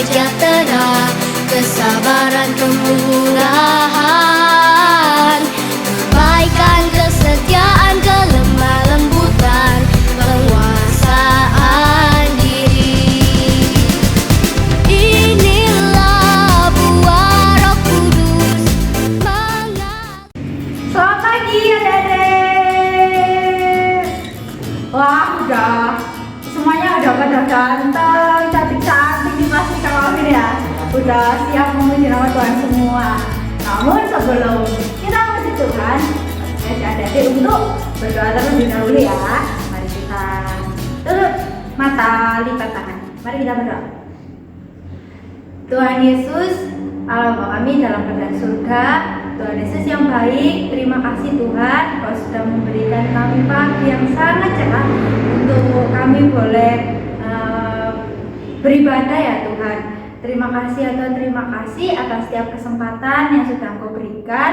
sejahtera, kesabaran, kemurahan, kebaikan, kesetiaan, kelemah lembutan, penguasaan diri. Inilah buah Roh Kudus Selamat pagi adik-adik. Wah, semuanya udah pada ganteng, cantik-cantik nih pasti kalau ini ya. Udah siap memuji nama Tuhan semua. Namun sebelum kita memuji Tuhan, saya adik-adik untuk berdoa terlebih dahulu ya. Mari kita tutup mata, lipat tangan. Mari kita berdoa. Tuhan Yesus, Allah Bapa kami dalam kerajaan surga, Tuhan Yesus yang baik, terima kasih Tuhan, Kau sudah memberikan kami pagi yang sangat cerah untuk kami boleh beribadah ya Tuhan. Terima kasih ya Tuhan, terima kasih atas setiap kesempatan yang sudah Kau berikan,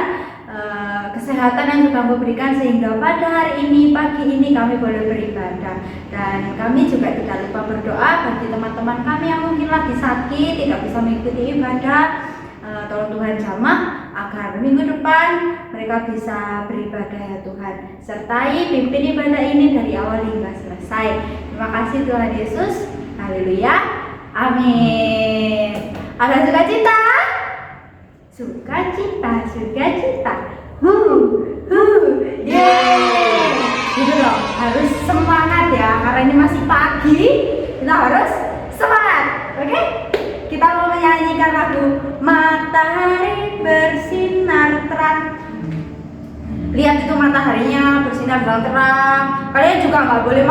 kesehatan yang sudah Kau berikan sehingga pada hari ini, pagi ini kami boleh beribadah. Dan kami juga tidak lupa berdoa bagi teman-teman kami yang mungkin lagi sakit, tidak bisa mengikuti ibadah. Tolong Tuhan jamah agar minggu depan mereka bisa beribadah ya Tuhan. Sertai pimpin ibadah ini dari awal hingga selesai. Terima kasih Tuhan Yesus. Haleluya. Amin. Ada sukacita? Sukacita, sukacita. Yeay. Gitu dong, harus semangat ya. Karena ini masih pagi, kita harus semangat. Oke? Kita mau menyanyikan lagu Matahari Bersinar Terang. Lihat itu mataharinya bersinar terang. Kalian juga nggak boleh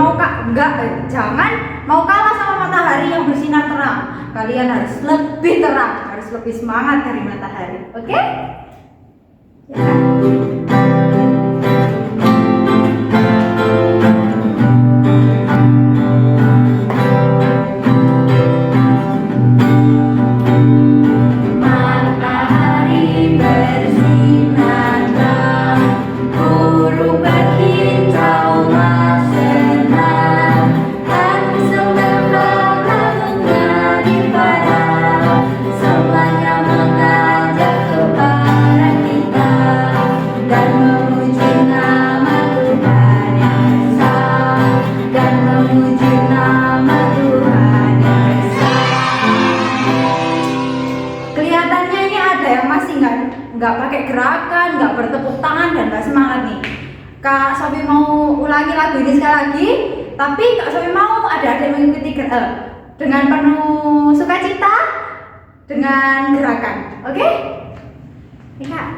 jangan mau kalah sama matahari yang bersinar terang. Kalian harus lebih terang, harus lebih semangat dari matahari. Oke? Ya. Kelihatannya ini ada yang masih nggak pakai gerakan, nggak bertepuk tangan dan nggak semangat nih. Kak Sofi mau ulangi lagu ini sekali lagi, tapi Kak Sofi mau ada mengikuti dengan penuh sukacita dengan gerakan, oke? Ya, Kak.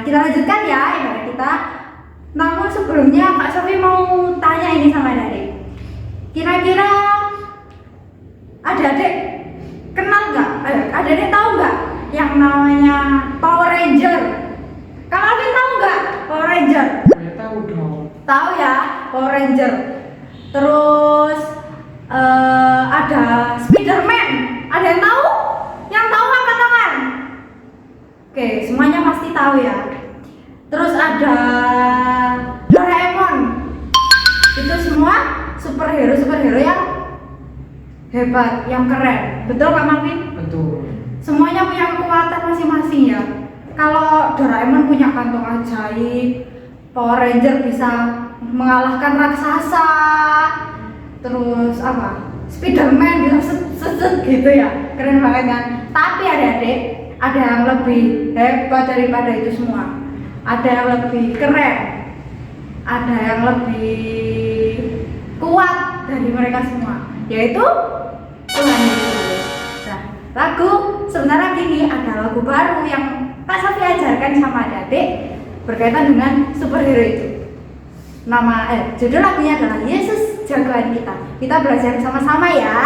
Kita lanjutkan ya ibadah kita. Namun sebelumnya Kak Sofi mau tanya ini sama adik. Kira-kira adik-adik kenal nggak? Adik-adik tahu nggak yang namanya Power Ranger? Kak Alvin tahu nggak Power Ranger? Saya tahu dong. Tahu ya Power Ranger. Terus ada Spiderman. Ada yang tahu? Yang tahu angkat tangan. Oke, semuanya pasti tahu ya. Terus ada Doraemon. Itu semua superhero yang hebat, yang keren. Betul Kak Marvin? Betul. Semuanya punya kekuatan masing-masing ya. Kalau Doraemon punya kantong ajaib, Power Ranger bisa mengalahkan raksasa, terus apa? Spiderman bisa set gitu ya, keren banget kan. Tapi adik-adik, ada yang lebih hebat daripada itu semua. Ada yang lebih keren, ada yang lebih kuat dari mereka semua, yaitu Tuhan Yesus. Nah, lagu sebentar lagi ini ada lagu baru yang Kak Safi ajarkan sama adik-adik berkaitan dengan superhero itu. Judul lagunya adalah Yesus Jagoan Kita. Kita belajar sama-sama ya.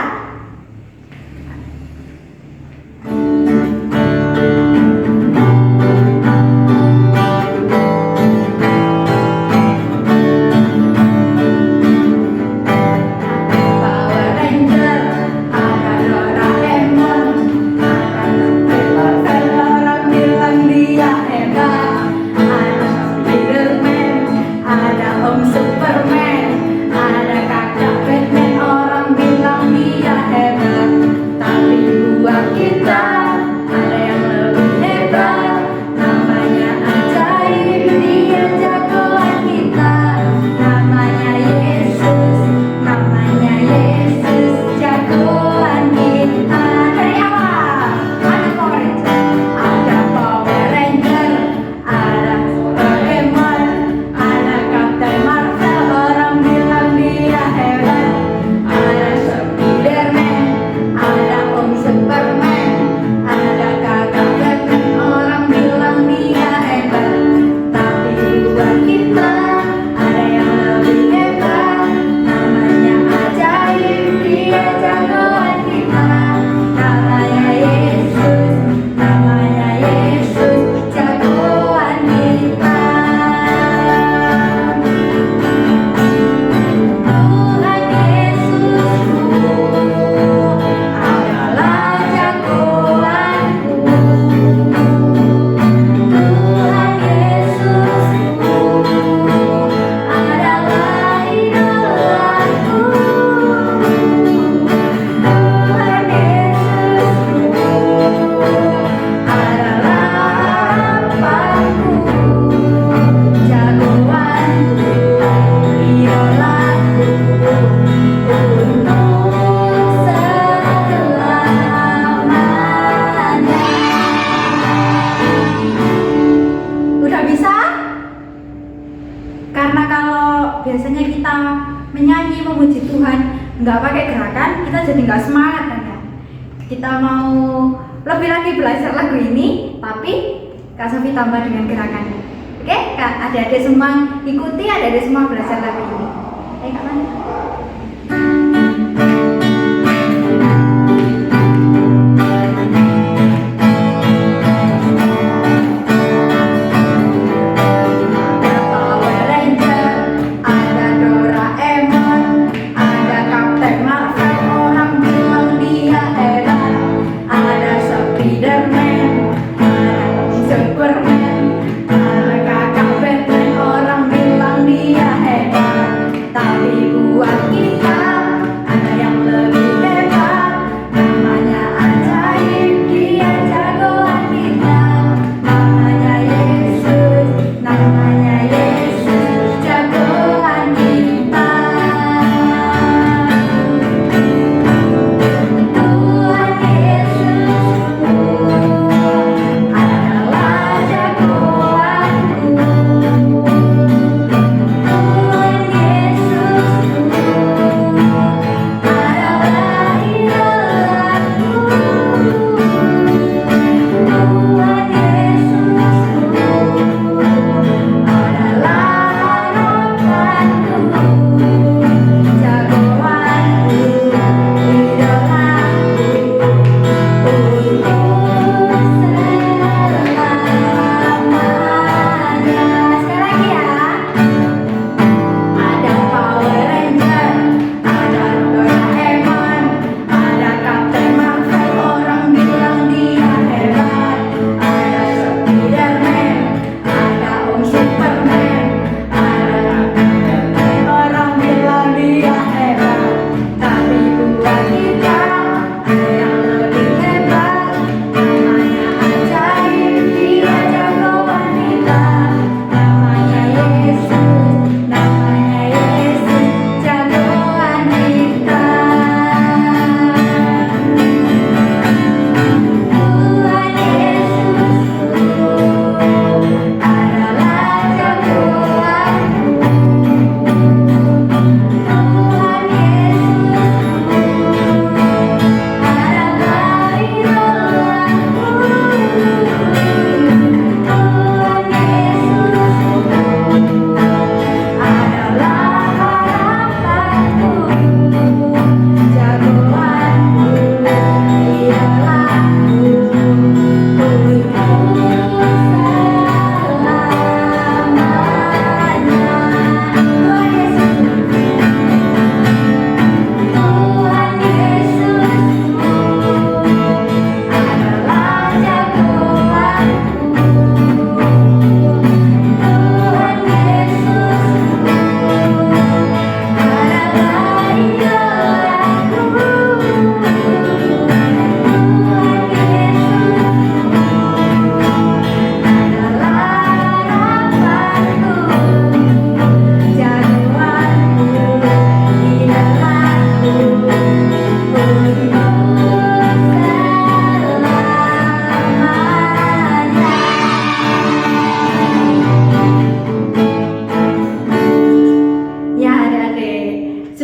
Biasanya kita menyanyi memuji Tuhan nggak pakai gerakan, kita jadi nggak semangat kan ya. Kita mau lebih lagi belajar lagu ini, tapi Kak Safi tambah dengan gerakannya. Oke, Kak, adik-adik semua ikuti, adik-adik semua belajar lagu ini. Kak Mani.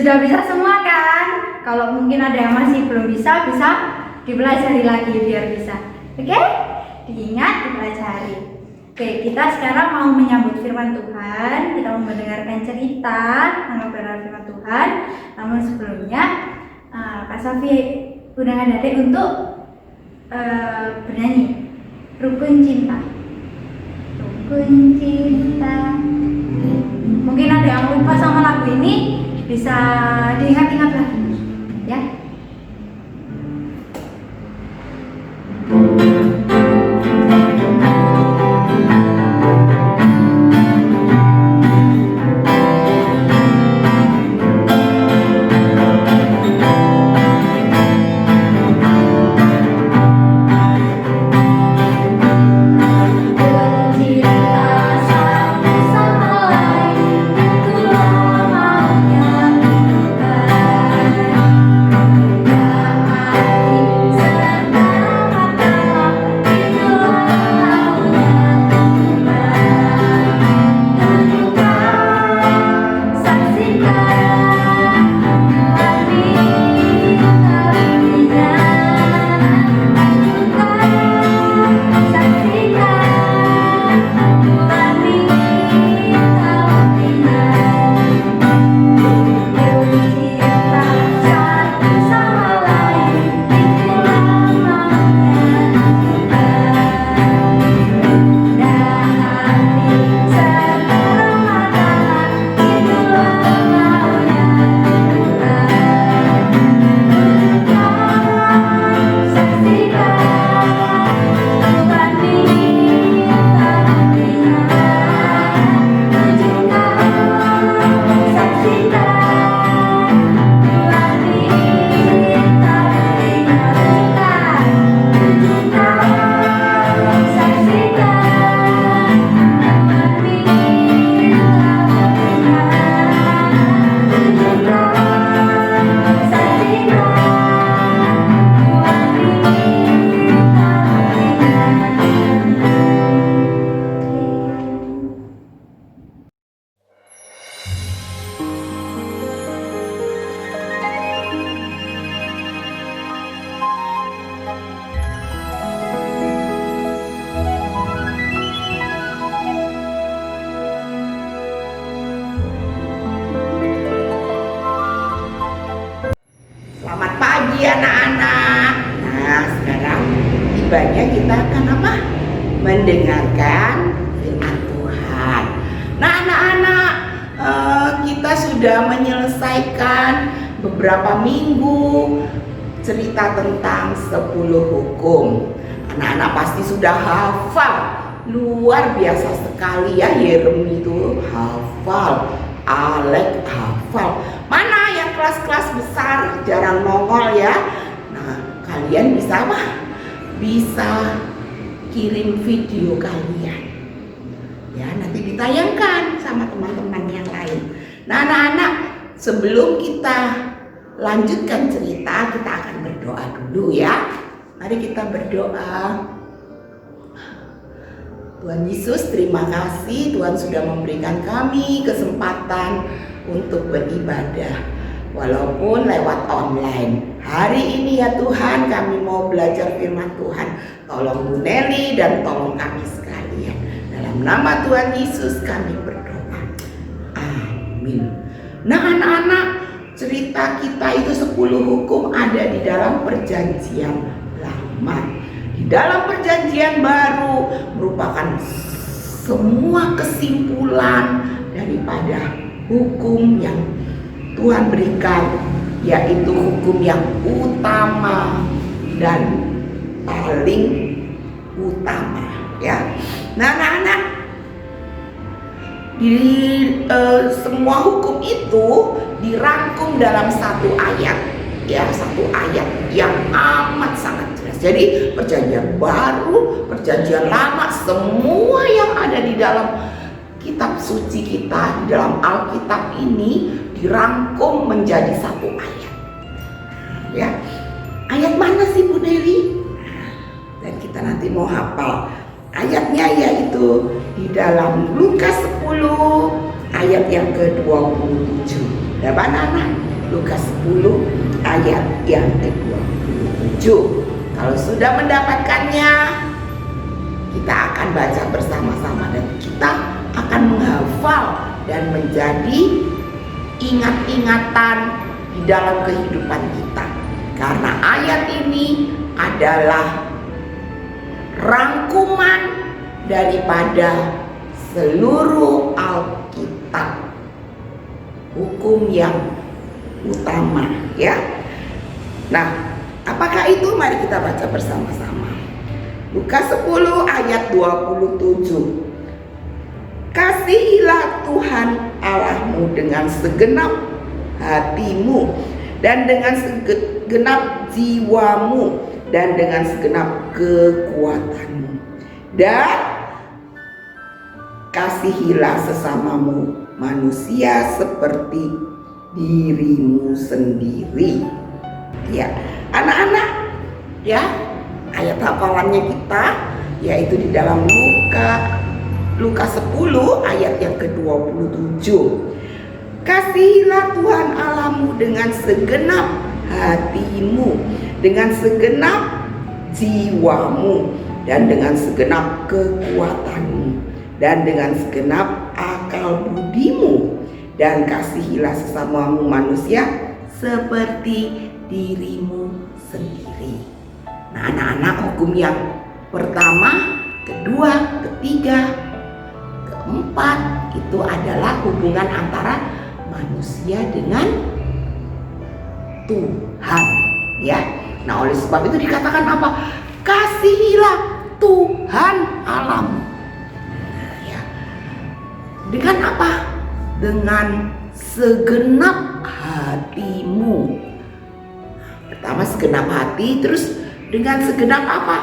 Sudah bisa semua kan? Kalau mungkin ada yang masih belum bisa dipelajari lagi biar bisa. Oke? Diingat, dipelajari. Oke, kita sekarang mau menyambut firman Tuhan. Kita mau mendengarkan cerita tentang firman Tuhan. Namun sebelumnya, Kak Safi undang adik untuk bernyanyi Rukun Cinta. Rukun Cinta. Mungkin ada yang lupa sama lagu ini, bisa diingat-ingat lagi ya. Selamat pagi anak-anak. Nah, sekarang tibanya kita akan apa? Mendengarkan firman Tuhan. Nah, anak-anak, kita sudah menyelesaikan beberapa minggu cerita tentang 10 hukum. Anak-anak pasti sudah hafal. Luar biasa sekali ya, Yeremi itu hafal, Alek hafal. Mana yang kelas-kelas besar jarang nongol ya. Nah, kalian bisa apa? Bisa kirim video kalian ya, nanti ditayangkan sama teman-teman yang lain. Nah, anak-anak, sebelum kita lanjutkan cerita, kita akan berdoa dulu ya. Mari kita berdoa. Tuhan Yesus, terima kasih Tuhan sudah memberikan kami kesempatan untuk beribadah walaupun lewat online. Hari ini ya Tuhan, kami mau belajar firman Tuhan. Tolong Bu Nelly dan tolong kami sekalian. Dalam nama Tuhan Yesus kami berdoa. Amin. Nah, anak-anak, cerita kita itu 10 hukum ada di dalam Perjanjian Lama. Di dalam Perjanjian Baru merupakan semua kesimpulan daripada hukum yang Tuhan berikan, yaitu hukum yang utama dan paling utama ya. Nah, anak-anak, di semua hukum itu dirangkum dalam satu ayat ya, satu ayat yang amat sangat jelas. Jadi Perjanjian Baru, Perjanjian Lama, semua yang ada di dalam kitab suci kita, di dalam Alkitab ini dirangkum menjadi satu ayat ya. Ayat mana sih Bu Nelly? Dan kita nanti mau hafal ayatnya, yaitu di dalam Lukas 10 ayat yang ke-27. Dapat anak? Lukas 10 ayat yang ke-27. Kalau sudah mendapatkannya, kita akan baca bersama-sama dan kita akan menghafal dan menjadi ingat-ingatan di dalam kehidupan kita. Karena ayat ini adalah rangkuman daripada seluruh Alkitab, hukum yang utama, ya. Nah, apakah itu? Mari kita baca bersama-sama. Lukas 10 ayat 27. Kasihilah Tuhan Allahmu dengan segenap hatimu dan dengan segenap jiwamu dan dengan segenap kekuatanmu, dan kasihilah sesamamu manusia seperti dirimu sendiri. Ya, anak-anak, ya, ayat hafalannya kita yaitu di dalam Lukas 10 ayat yang ke-27. Kasihilah Tuhan Allahmu dengan segenap hatimu, dengan segenap jiwamu, dan dengan segenap kekuatanmu, dan dengan segenap akal budimu, dan kasihilah sesamamu manusia seperti dirimu sendiri. Nah, anak-anak, hukum yang pertama, kedua, ketiga, keempat itu adalah hubungan antara manusia dengan Tuhan, ya. Nah, oleh sebab itu dikatakan apa? Kasihilah Tuhan Allahmu. Nah, ya. Dengan apa? Dengan segenap hatimu. Pertama segenap hati, terus dengan segenap apa?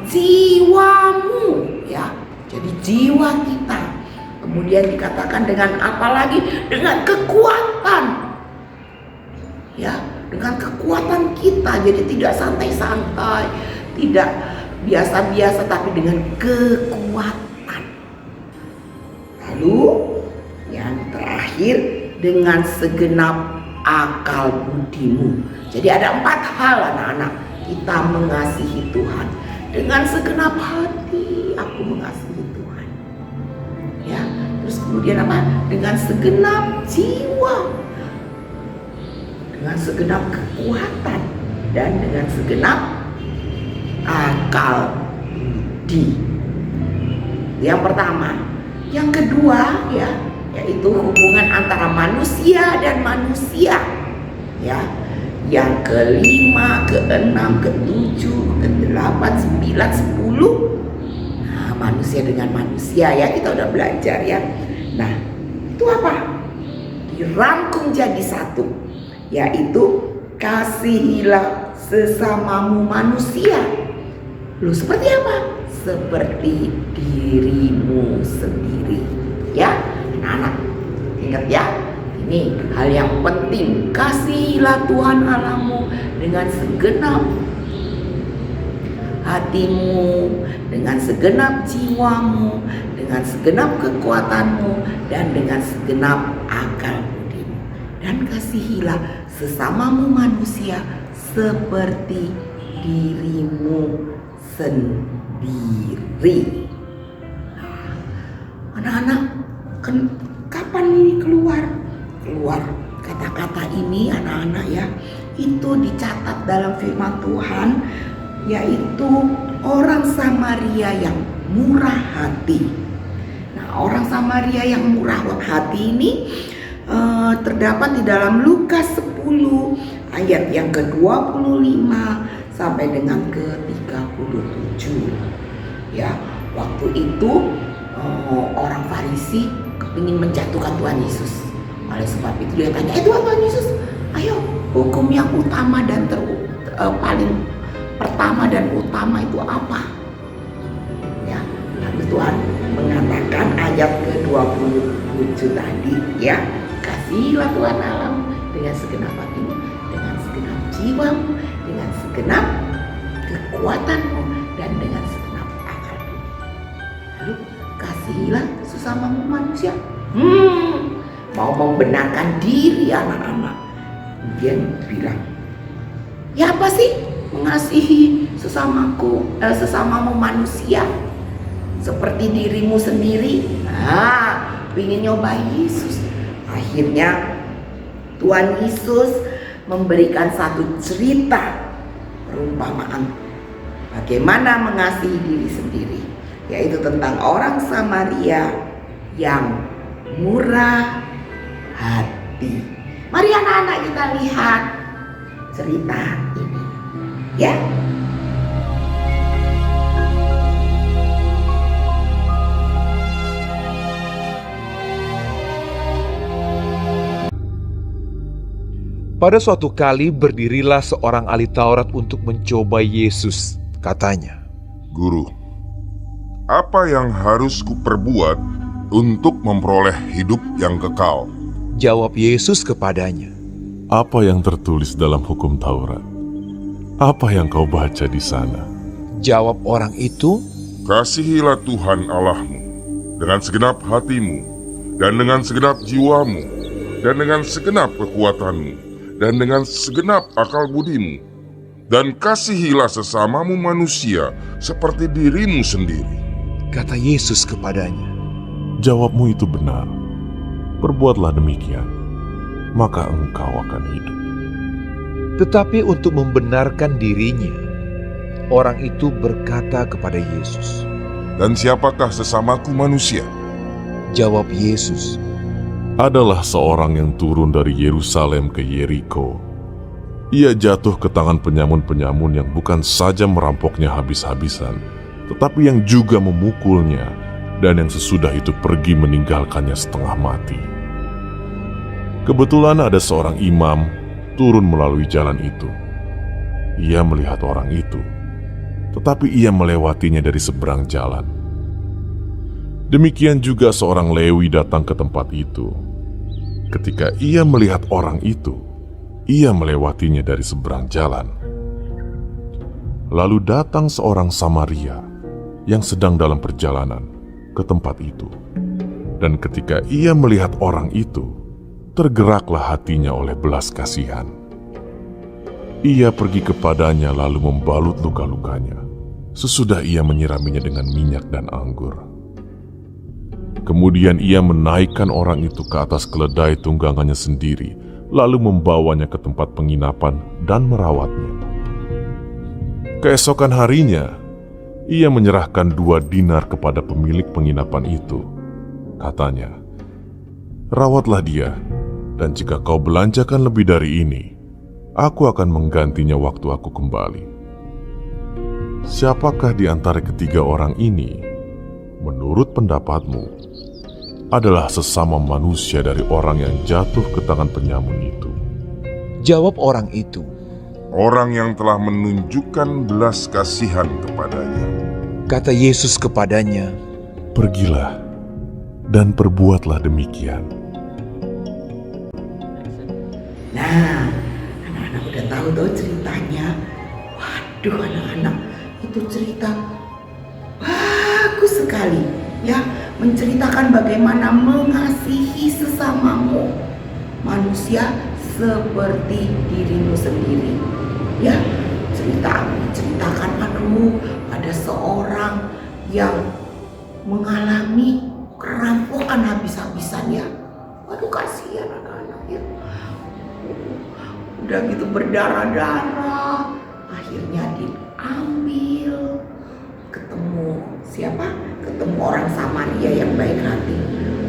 Jiwamu, ya. Jadi jiwa kita. Kemudian dikatakan dengan apa lagi? Dengan kekuatan, ya, dengan kekuatan kita. Jadi tidak santai-santai, tidak biasa-biasa, tapi dengan kekuatan. Lalu yang terakhir, dengan segenap akal budimu. Jadi ada 4 hal, anak-anak. Kita mengasihi Tuhan. Dengan segenap hati aku mengasihi Tuhan, ya. Terus kemudian apa? Dengan segenap jiwa, dengan segenap kekuatan, dan dengan segenap akal budi. Yang pertama. Yang kedua, ya, yaitu hubungan antara manusia dan manusia, ya. Yang kelima, keenam, ketujuh, kedelapan, 9, 10. Nah, manusia dengan manusia, ya, kita udah belajar, ya. Nah, itu apa? Dirangkum jadi satu, yaitu kasihilah sesamamu manusia. Lu seperti apa? Seperti dirimu sendiri, ya. Anak-anak, ingat ya. Ini hal yang penting. Kasihilah Tuhan Allahmu dengan segenap hatimu, dengan segenap jiwamu, dengan segenap kekuatanmu, dan dengan segenap akal budimu. Dan kasihilah sesamamu manusia seperti dirimu sendiri. Anak-anak, kapan ini keluar kata-kata ini, anak-anak, ya? Itu dicatat dalam firman Tuhan, yaitu orang Samaria yang murah hati. Nah, orang Samaria yang murah hati ini terdapat di dalam Lukas 10 ayat yang ke-25 sampai dengan ke-37. Ya, waktu itu orang Farisi kepingin menjatuhkan Tuhan Yesus. Oleh sebab itu dia tanya, Tuhan Yesus, ayo, hukum yang utama dan paling pertama dan utama itu apa? Ya, lalu Tuhan mengatakan ayat ke-27 tadi, ya, kasihilah Tuhan Allahmu dengan segenap hatimu, dengan segenap jiwamu, dengan segenap kekuatanmu, dan dengan segenap akal budi. Lalu kasihilah sesamamu manusia. Mau membenarkan diri, anak-anak. Kemudian bilang, ya apa sih mengasihi sesamamu manusia seperti dirimu sendiri? Nah, ingin nyoba Yesus. Akhirnya Tuhan Yesus memberikan satu cerita perumpamaan bagaimana mengasihi diri sendiri, yaitu tentang orang Samaria yang murah hati. Mari anak-anak kita lihat cerita ini, ya. Pada suatu kali berdirilah seorang ahli Taurat untuk mencoba Yesus. Katanya, Guru, apa yang harus kuperbuat untuk memperoleh hidup yang kekal? jawab Yesus kepadanya. Apa yang tertulis dalam hukum Taurat? Apa yang kau baca di sana? Jawab orang itu, Kasihilah Tuhan Allahmu dengan segenap hatimu, dan dengan segenap jiwamu, dan dengan segenap kekuatanmu, dan dengan segenap akal budimu. Dan kasihilah sesamamu manusia seperti dirimu sendiri. kata Yesus kepadanya. Jawabmu itu benar. Perbuatlah demikian, maka engkau akan hidup. Tetapi untuk membenarkan dirinya, orang itu berkata kepada Yesus. Dan siapakah sesamaku manusia? Jawab Yesus, Adalah seorang yang turun dari Yerusalem ke Yeriko. Ia jatuh ke tangan penyamun-penyamun yang bukan saja merampoknya habis-habisan, tetapi yang juga memukulnya, dan yang sesudah itu pergi meninggalkannya setengah mati. Kebetulan ada seorang imam turun melalui jalan itu. Ia melihat orang itu, tetapi ia melewatinya dari seberang jalan. Demikian juga seorang Lewi datang ke tempat itu. Ketika ia melihat orang itu, ia melewatinya dari seberang jalan. Lalu datang seorang Samaria yang sedang dalam perjalanan ke tempat itu. Dan ketika ia melihat orang itu, tergeraklah hatinya oleh belas kasihan. Ia pergi kepadanya lalu membalut luka-lukanya. Sesudah ia menyiraminya dengan minyak dan anggur. Kemudian ia menaikkan orang itu ke atas keledai tunggangannya sendiri, lalu membawanya ke tempat penginapan dan merawatnya. Keesokan harinya, ia menyerahkan 2 dinar kepada pemilik penginapan itu. Katanya, "Rawatlah dia, dan jika kau belanjakan lebih dari ini, aku akan menggantinya waktu aku kembali." Siapakah di antara ketiga orang ini, menurut pendapatmu, adalah sesama manusia dari orang yang jatuh ke tangan penyamun itu? Jawab orang itu, Orang yang telah menunjukkan belas kasihan kepadanya. kata Yesus kepadanya. Pergilah dan perbuatlah demikian. Nah, anak-anak udah tahu ceritanya. Waduh, anak-anak, itu cerita bagus sekali, ya, menceritakan bagaimana mengasihi sesamamu manusia seperti dirimu sendiri. Ya, ceritakan aduh, ada seorang yang mengalami kerampokan habis-habisan, ya. Waduh, kasihan anak-anak, ya. Udah gitu berdarah-darah, akhirnya diambil. Ketemu siapa? Ketemu orang Samaria yang baik hati.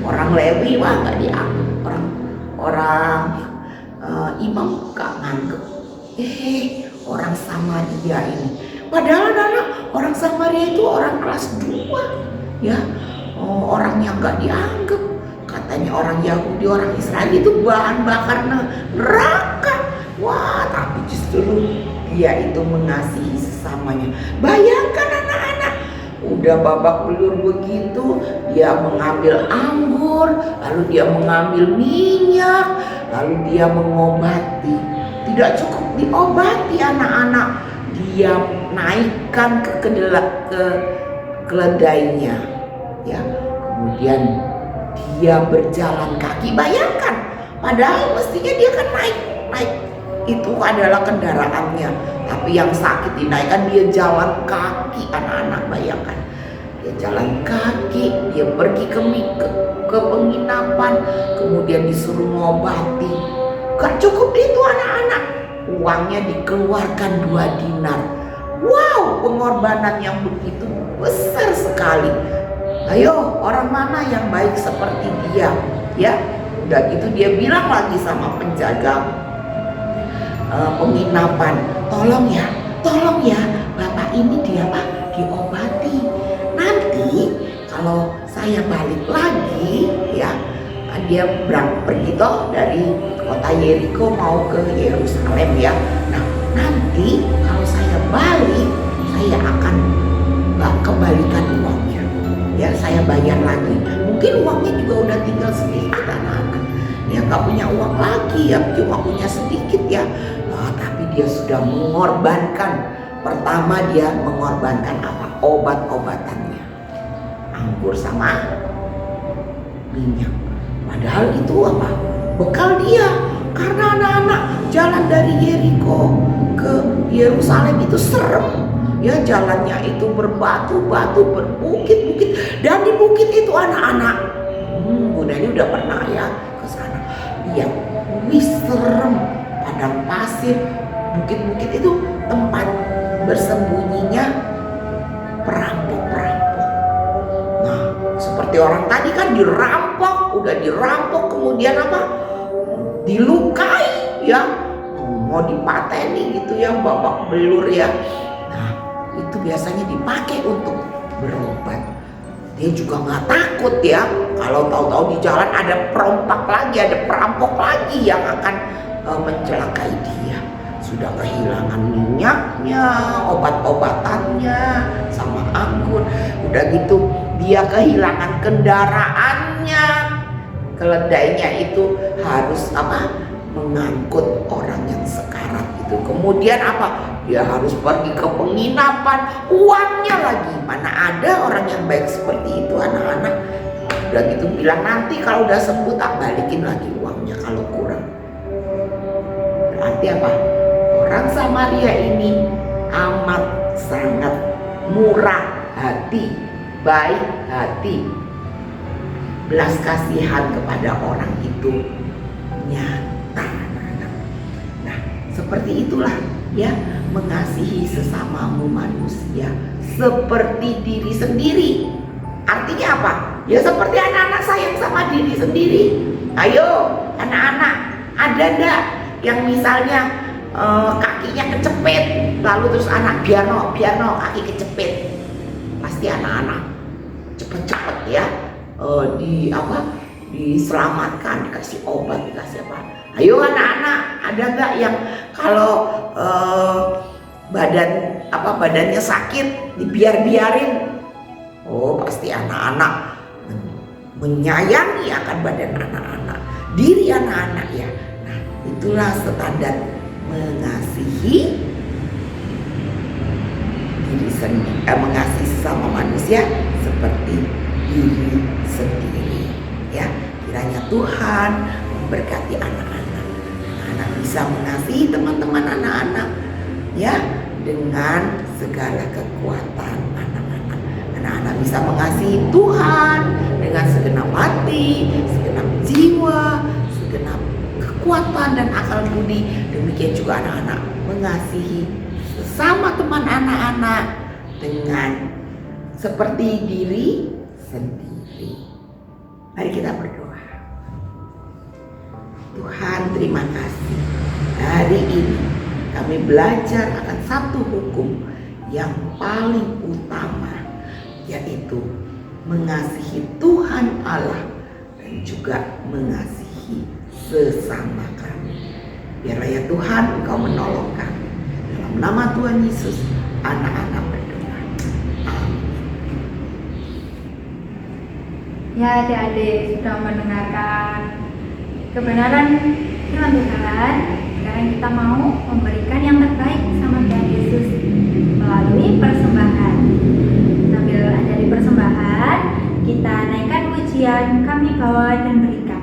Orang Lewi, wah nggak dianggap. Orang imam gak nganggep. Orang Samaria ini, padahal anak orang Samaria itu orang kelas 2, ya. Orang yang gak dianggap. Katanya orang Yahudi, orang Israel itu bahan bakar neraka. Wah, tapi justru dia itu mengasihi sesamanya. Bayangkan anak-anak, udah babak belur begitu, dia mengambil anggur, lalu dia mengambil minyak, lalu dia mengobati. Tidak cukup diobati anak-anak, dia naikkan ke keledainya, ya. Kemudian dia berjalan kaki. Bayangkan, padahal mestinya dia kan naik naik itu adalah kendaraannya, tapi yang sakit dinaikkan, dia jalan kaki. Anak-anak bayangkan, dia jalan kaki, dia pergi ke penginapan, kemudian disuruh ngobati. Gak cukup itu anak-anak, uangnya dikeluarkan 2 dinar. Wow, pengorbanan yang begitu besar sekali. Ayo, orang mana yang baik seperti dia? Ya, udah gitu dia bilang lagi sama penjaga penginapan, tolong ya, bapak ini dia diobati. Nanti kalau saya balik lagi ya, dia pergi toh dari kota Yeriko mau ke Yerusalem ya. Nah, nanti kalau saya balik, saya akan kembalikan uangnya. Ya, saya bayar lagi. Mungkin uangnya juga udah tinggal sedikit anak-anak. Ya, nggak punya uang lagi ya, cuma punya sedikit ya. Tapi dia sudah mengorbankan. Pertama dia mengorbankan apa? Obat-obatannya, anggur sama minyak. Padahal itu apa? Bekal dia. Karena anak-anak jalan dari Yeriko ke Yerusalem itu serem. Ya, jalannya itu berbatu-batu, berbukit-bukit, dan di bukit itu anak-anak. Bunda ini udah pernah ya ke sana. Lihat, serem, padang pasir, bukit-bukit itu tempat bersembunyinya perampok-perampok. Nah, seperti orang tadi kan udah dirampok, kemudian apa? Dilukai ya, mau dipateni gitu ya, babak belur ya. Nah, itu biasanya dipakai untuk berobat. Dia juga nggak takut ya, kalau tahu-tahu di jalan ada perompak lagi, ada perampok lagi yang akan mencelakai dia. Sudah kehilangan minyaknya, obat-obatannya, sama anggur. Udah gitu dia kehilangan kendaraannya. Keledainya itu harus apa? Mengangkut orang yang sekarat itu. Kemudian apa? Dia harus pergi ke penginapan, uangnya lagi. Mana ada orang yang baik seperti itu anak-anak. Udah gitu bilang, nanti kalau udah sembuh tak balikin lagi uangnya kalau kurang. Berarti apa? Orang Samaria ini amat sangat murah hati, baik hati, belas kasihan kepada orang itu nyata. Nah, seperti itulah ya, mengasihi sesamamu manusia seperti diri sendiri. Artinya apa? Ya seperti anak-anak sayang sama diri sendiri. Ayo anak-anak, ada enggak yang misalnya kakinya kecepit, lalu terus anak biarno kaki kecepit? Pasti anak-anak cepet-cepet ya diselamatkan, dikasih obat, dikasih apa. Ayo anak-anak, ada nggak yang kalau badannya sakit dibiarin? Oh, pasti anak-anak menyayangi akan badan anak-anak, diri anak-anak ya. Nah, itulah standar mengasihi diri sendiri, mengasihi sesama manusia seperti diri sendiri ya. Kiranya Tuhan memberkati anak-anak. Anak bisa mengasihi teman-teman anak-anak ya, dengan segala kekuatan anak-anak. Anak-anak bisa mengasihi Tuhan dengan segenap hati, segenap jiwa, segenap kekuatan dan akal budi. Demikian juga anak-anak mengasihi sesama teman anak-anak dengan seperti diri sendiri. Mari kita berdoa. Tuhan, terima kasih. Hari ini kami belajar akan satu hukum yang paling utama, yaitu mengasihi Tuhan Allah dan juga mengasihi sesama kami. Biarlah ya Tuhan Engkau menolong kami. Dalam nama Tuhan Yesus, anak-anak berdoa. Amin. Ya, adik-adik sudah mendengarkan kebenaran firman Tuhan. Sekarang kita mau memberikan yang terbaik sama Tuhan Yesus melalui persembahan. Sambil ada di persembahan, kita naikkan pujian, kami bawa dan berikan.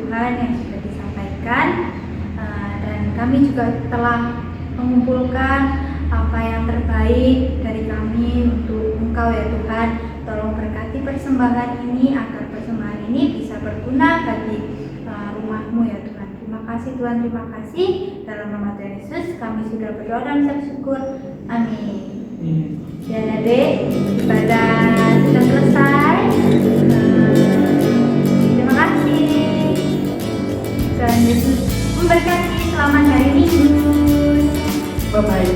Tuhan yang sudah disampaikan. Dan kami juga telah mengumpulkan apa yang terbaik dari kami untuk Engkau ya Tuhan. Tolong berkati persembahan ini agar persembahan ini bisa berguna bagi rumah-Mu ya Tuhan. Terima kasih Tuhan, terima kasih. Dalam nama Tuhan Yesus kami sudah berdoa dan mengucap syukur. Amin. Ya adik, ibadah sudah selesai. Terima kasih. Tuhan Yesus memberkati. Selamat hari Minggu. Bye-bye.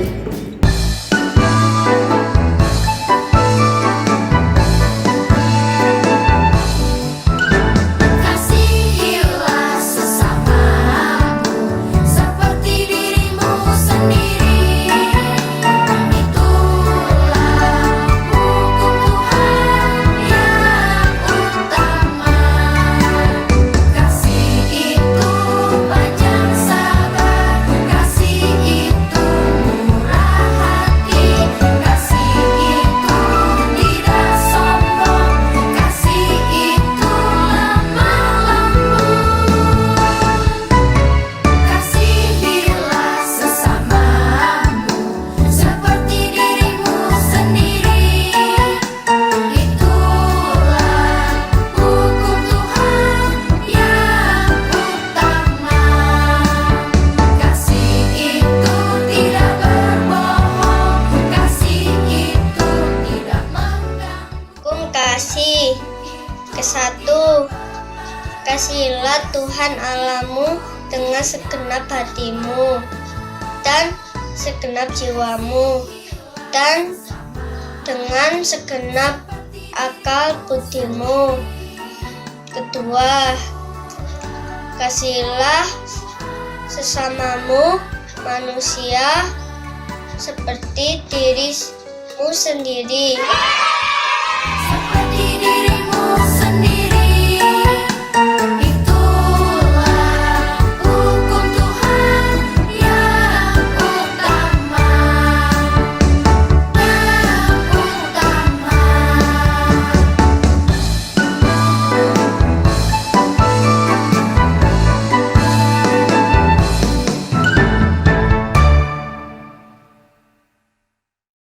Kasihilah sesamamu seperti dirimu sendiri. Itulah hukum Tuhan yang utama. Kasih itu panjang sabar, kasih itu murah hati, kasih itu tidak sombong, kasih itu lemah lembut. Kasihilah sesamamu seperti dirimu sendiri. Itulah hukum Tuhan yang utama. Kasih itu tidak berbohong, kasih itu tidak mengganggu. Hukum kasih ke-1. Kasihilah Tuhan Allahmu dengan segenap hatimu dan segenap jiwamu dan dengan segenap akal budimu. Kedua, kasihilah sesamamu manusia seperti dirimu sendiri.